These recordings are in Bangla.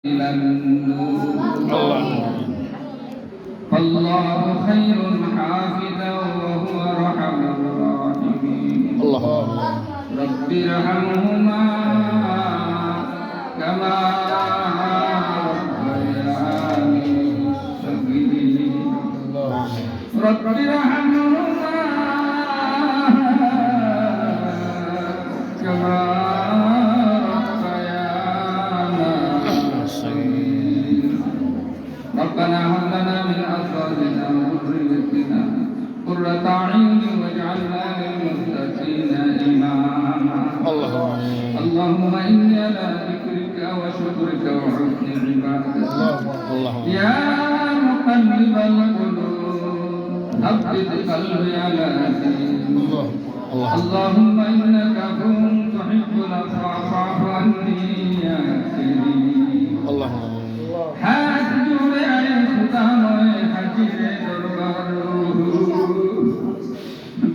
إلى النور فالله خير حافظا وهو أرحم الراحمين رب ارحمهما كما ربياني صغيرا رب ارحمهما كما ربنا هب لنا من ازواجنا وذريتنا قرة اعين واجعلنا للمتقين اماما اللهم اني على ذكرك وشكرك وحسن عبادتك يا مقلب القلوب ثبت قلبي على دينك اللهم انك عفو تحب العفو فاعف عني يا كريم হাত জুড়ে খুদা নয় হাজিরে দরবার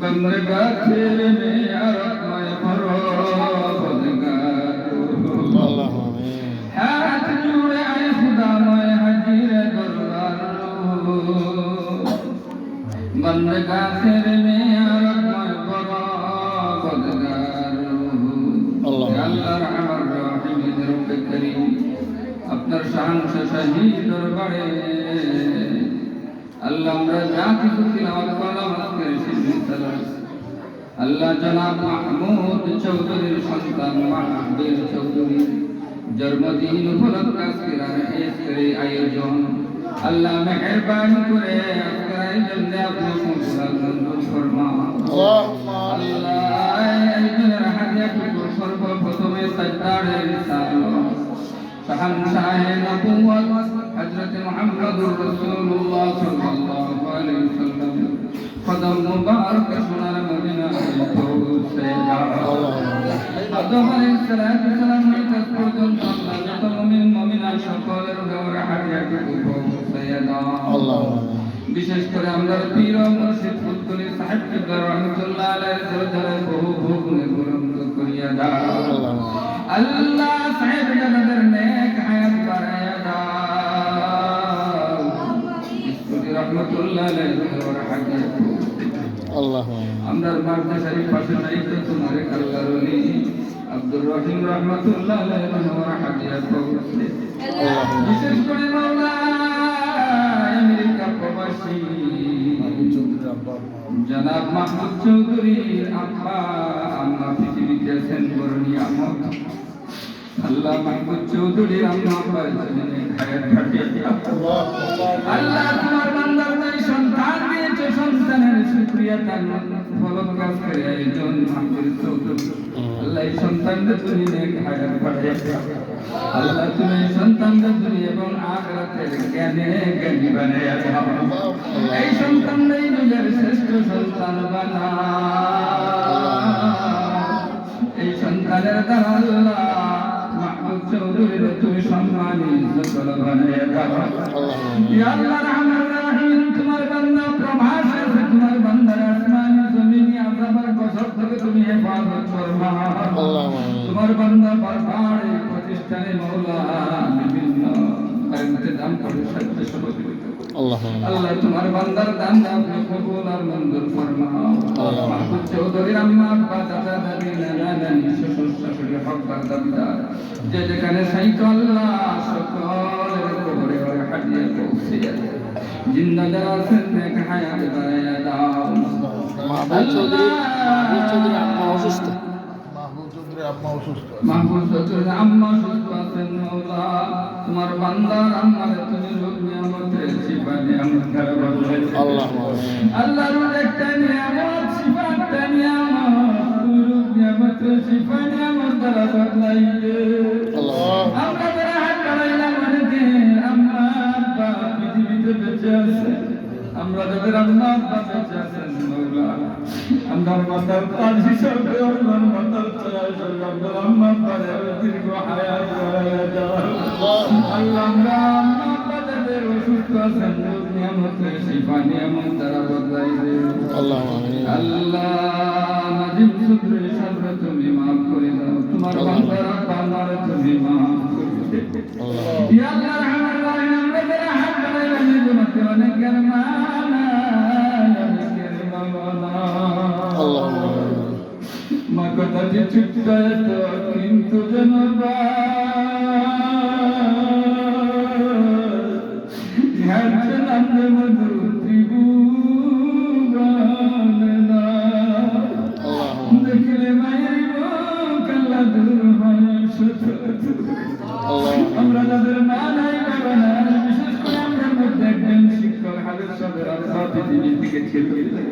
বন্দে গাছের মেয়ারত নয় পরবদগার হাত জুড়ে খুদা নয় হাজিরে দরবার বন্দে গাছের মেয়ারত নয় পরবদগার আল্লাহ রহমান রহিম রব্ব করিম আপনার শাহী দরবারে আল্লাহ আমরা যা কিছু তিলাওয়াত করলাম আজকের শিরনি আল্লাহ জনাব মাহমুদ চৌধুরীর সন্তান মাহবুব চৌধুরী জন্মদিন উপলক্ষে আজকের আয়োজন আল্লাহ মেহেরবানি করে আজকের আয়োজনে আপনি মঞ্জুর ফরমান আল্লাহ আয়োজনের হাদিয়া সর্বপ্রথমে সাজ্জাদের রিসালাত شهنشاه نبوة حضرت محمد رسول الله صلى الله عليه وسلم قدم مبارك সোনার মদিনা পৌঁছেগা আদম আলাইহিস সালাতু সালাম থেকে পর্যন্ত আল্লাহ যত মুমিন মুমিনা সকলের উপর হাদিয়াটুকু পৌঁছেগা বিশেষ করে আমরা পীর মুর্শিদ কুতুবী সাহেব কিবলা রাহমাতুল্লাহ আলাইহি দরজারে বহু গুণে বুলন্দ করিয়া দাও আল্লাহ সাহেব জানাদের নেক হায়াত বাড়ায়া দাও ইসকুতি রাহমাতুল্লাহ আলাইহি ওর হাদিয়া আল্লাহ আমরা মারদা শরীফ পাশে দায়িত্ব তোমার আল্লাহর ওলি আব্দুর রহিম রাহমাতুল্লাহ আলাইহি ওর হাদিয়া পৌঁছে বিশেষ করে মাওলা আমেরিকা প্রবাসী জনাব মাহমুদ চৌধুরী আব্বা আম্মা পৃথিবীতে আছেন বড় নিয়ামত আল্লাহ মাহমুদ চৌধুরী আম্মা আব্বার জন্য হায়াত কাটিয়ে আল্লাহ তোমার বান্দার এই সন্তান দিয়েছে সন্তানের শুকরিয়া তার ফলক কাজ করে আয়োজন মাহমুদ চৌধুরী আল্লাহ এই সন্তানদের তুমি নেক হায়াত কাটিয়ে আল্লাহ তুমি সন্তানদের দুনিয়া এবং আখিরাতের জ্ঞানে জ্ঞানী বানায়া দাও এই সন্তানদের যুগের শ্রেষ্ঠ সন্তান বানাও এই সন্তানের দ্বারা আল্লাহ মাহমুদ চৌধুরীর তুমি সম্মানিত করে বানায়া দাও ইয়া আল্লাহ রহমান রহিম তোমার বান্দা প্রভাসে তোমার বান্দার আসমানি জমিনি আযাবের কসব থেকে তুমি হেফাজত ফরমাও তোমার বান্দা বারবার প্রতিষ্ঠানে মাওলা বিভিন্ন ইন্তজাম করে সাহায্য সহযোগিতা আল্লাহ তোমার বান্দার দান আপনি কবুল আর মঞ্জুর ফরমাও মাহমুদ চৌধুরীর আম্মা আব্বা দাদা দাদি নানা নানি শ্বশুর শাশুড়ি হকদার দাবিদার যে যেখানে সাইতো আল্লাহ সকলের কবরে হাদিয়া পৌঁছে জিন্দা যারা আছেন নেক হায়াত বাড়ায়া দাও মাহমুদ চৌধুরীর আম্মা অসুস্থ মাহবুব চৌধুরীর আম্মা সুস্থ আছেন মাওলা তোমার বান্দার আম্মারে তুমি রূপ নিয়ামতের শিফা নিয়ামত দ্বারা বদলাইছো আল্লাহ রূপ একটা নিয়ামত শিফা একটা নিয়ামত তুমি রূপ নিয়ামতের শিফা নিয়ামত দ্বারা বদলাইছো আমরা যারা হাত বাড়াইলাম অনেকে আম্মা আব্বা পৃথিবীতে বেঁচে আছে আমরা যাদের আম্মা আব্বা বেঁচে আছেন মাওলা আমরা মাতার তাজ হিসাবে আল্লাহ মাতার তাজ আল্লাহ আম্মা আব্বারে দীর্ঘ হায়াত বাড়ায়া দাও আল্লাহ আমরা আম্মা আব্বা যাদের অসুস্থ আছেন রোগ নিয়ামতে শিফা নিয়ামত দ্বারা বদলাই দিও আল্লাহ আমিন আল্লাহ নাজিব চৌধুরী সাহেব তুমি মাফ করে দাও তোমার বান্দার আব্বা আমারে তুমি মাফ করে ইয়া আল্লাহ রহমান রহিম আমরা যারা হাত বাড়াইলাম এই জমাতে অনেকের মা নাই, অনেকের বাবা নাই। মা কথাটি ছোট্ট এত কিন্তু যেন দেখলে মায়ের কাল্লা দূর হয়। আমরা যাদের মা নাই বাবা নাই, বিশেষ করে আমাদের মধ্যে একজন শিক্ষক হাবিব সাহেবের আল্লাহ পৃথিবী থেকে ছেড়ে দিলেন।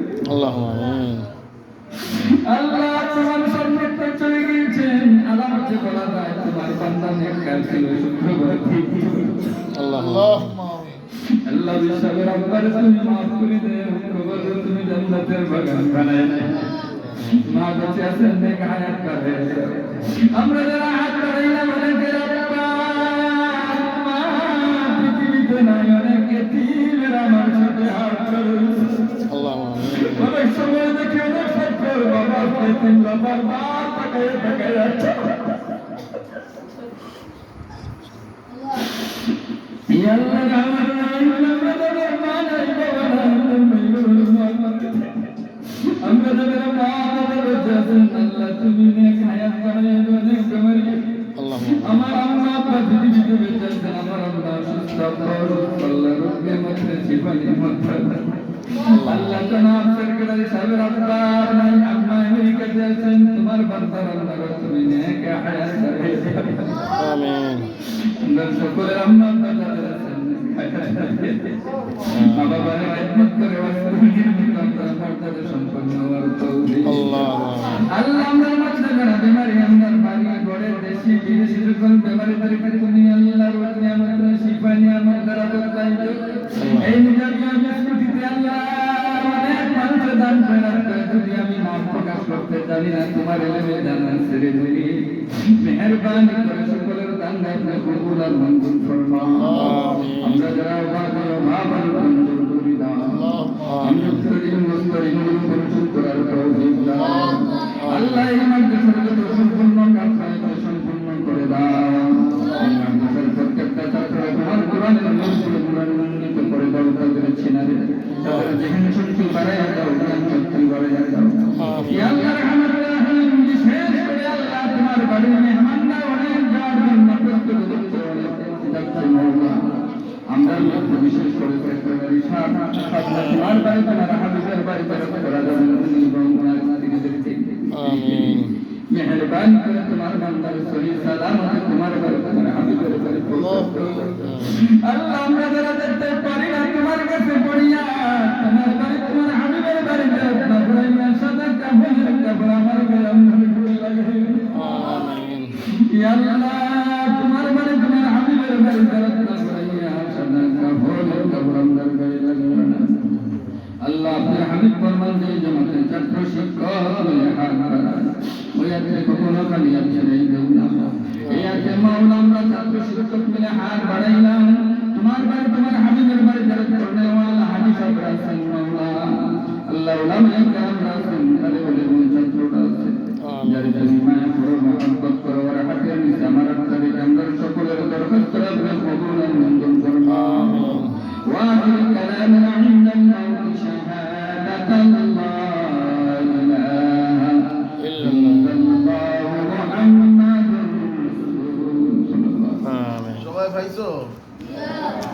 আল্লাহ তোমার সম্পর্কে চলে গিয়েছেন। আলামতে বলা যায় তোমার বান্দা নেককার ছিল, শুক্রবার আল্লাহ বিশ্বর আব্বার তুমি মাফ করে দেও, কবর তুমি জান্নাতের বাগান বানায় দাও। মা বেঁচে আছেন, নেক হায়াত করে। আমরা যারা হাত বাড়াইলাম অনেকের আব্বা মা পৃথিবীতে নাই, অনেক এতিমের আমার সাথে হাত ধরেছে। অনেক সময় দেখি অনেক সত্তর বাবার এতিম বাবার মা তাকায় তাকায় যাচ্ছে। আল্লাহ আমরা যাদের মা নাই বাবা নাই, আমরা যাদের মা বাবা বেঁচে আছেন আল্লাহ তুমি নেক হায়াত বানায় দাও, নেক কবরে। আমার আম্মা আব্বা পৃথিবীতে বেঁচে আছেন, আমার আল্লাহ সুস্থ আল্লাহ রোগে মধ্যে শিফা নিয়ামত দাও। আল্লাহ জনাব সরকারি সাহেবের আব্বার নাই, আম্মা আমেরিকাতে আছেন, তোমার বান্দার আল্লাহ তুমি নেক হায়াত বানায় দাও। আমিন। আমরা সকলের আম্মা আব্বা যাদের আছেন মা বাবার খেদমত করে মর্যাদা সম্পন্ন হওয়ার তৌফিক আল্লাহ। আমরা মাঝে যারা বেমারি, আমার বাড়ি ঘরে দেশি বিদেশি সকল বেমারি তারিখে তুমি আল্লাহর নিয়ামত শিফা নিয়ামত দ্বারা বদলাই দাও। এই নিজামিয়া বিস্কুটিতে আল্লাহ অনেক মানুষের দান খয়রাত করে, যদি আমি নাম প্রকাশ করতে জানি না, তোমার এলেমে জানার ছেড়ে দিই। মেহেরবানি করে সকলের দান আপনি কবুল আর মঞ্জুর ফরমাও। আমরা যারা ভাবান মঞ্জুর করি দাও। আমরা পরিশোধ করার তৌফিক দাও। আল্লাহ এই মাদ্রাসার সম্পূর্ণ কাজ সম্পূর্ণ করে দাও। এই মাদ্রাসার প্রত্যেকটা ছাত্র তোমার কোরআনের নূর উন্নীত করে দাও, তাদের ছিনারে তাদের যেখানে শক্তি বাড়াইয়া দাও, জ্ঞান শক্তি বাড়াইয়া দাও। ইয়া আল্লাহ রহমান রহিম, বিশেষ করে আল্লাহ তোমার বাড়ির মেহমানরা অনেক যাওয়ার জন্য প্রস্তুত হচ্ছে, যাচ্ছে মওলা। আমরা বিশেষ করে সেক্রেটারি সাহেব তোমার বাড়ি তোমার হাবিবের বাড়ি করা যাবে এবং আমিন। মেহেরবানি করে তোমার বান্দার সহিহ সালামতে তোমার বাড়ি তোমার হাবিবের বাড়ি আল্লাহ। আমরা যারা দেখতে পারি না তোমার কাছে পড়িয়া তোমার বাড়ি তোমার হাবিবের বাড়ি যাইয়া সাদা কাফনের কাপড় আমার গায়ে লাগে। আমিন। ইয়া আল্লাহ তোমার বাড়ি তোমার হাবিবের বাড়ি যাইয়া সাদা কাফনের কাপড় আমার গায়ে লাগে। আল্লাহ আপনার হাবিব ফরমান দিয়ে জমাতে ছাত্র শিক্ষক বলে হাত বাড়ায়, ওই আজকে কখনো খালি আছে এই দেউ না। এই আজকে মাওলা আমরা ছাত্র শিক্ষক মিলে হাত বাড়াইলাম, তোমার বাড়ি তোমার হাবিবের বাড়ি যারা করনে ওয়ালা হাজি সাহেব আছেন মাওলা। আল্লাহ উলামায়ে কেরাম আছেন, তারে বলে ছাত্ররা আছে, যারা তুমি মায়া করো মহব্বত করো আর হাতের নিচে আমার আপনাদের আমরা সকলের দরখাস্ত রাখবে কবুল আর মঞ্জুর করুন। আমিন। وآخر كلامنا عند الموت شهادة لا إله إلا الله محمد رسول الله. آمين.